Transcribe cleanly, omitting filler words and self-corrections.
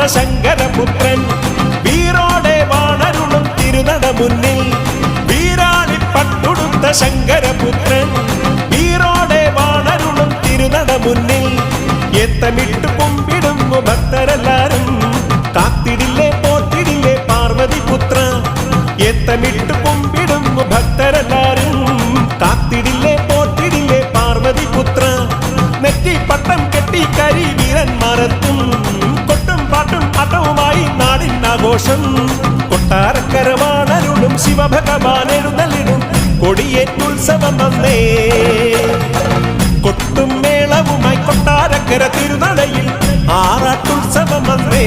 ശങ്കരപുത്രൻ വീരോടെ വാണരുളും തിരുനട മുന്നിൽ വീരാളിപ്പട്ടുടുത്ത ശങ്കരപുത്രൻ വീരോടെ വാണരുളും തിരുനട മുന്നിൽ ഏത്തമിട്ട് കുമ്പിടുന്നു ഭക്തരെല്ലാരും കാത്തിടില്ലേ പോറ്റിടില്ലേ പാർവതിപുത്ര ഏത്തമിട്ട് കുമ്പിടുന്നു ഭക്തരെല്ലാരും കാത്തിടില്ലേ പോറ്റിടില്ലേ പാർവതിപുത്ര നെറ്റി പട്ടം കെട്ടി കരി വീരന്മാരെത്തും കൊട്ടും പാട്ടും അട്ടവുമായി നാടിനാഘോഷം കൊട്ടാരക്കര വാണരുളും ശിവഭഗവാൻ എഴുന്നള്ളിടും കൊടിയേറ്റുത്സവം വന്നേ കൊട്ടും മേളവുമായി കൊട്ടാരക്കര തിരുനടയിൽ ആറാട്ടുത്സവം വന്നേ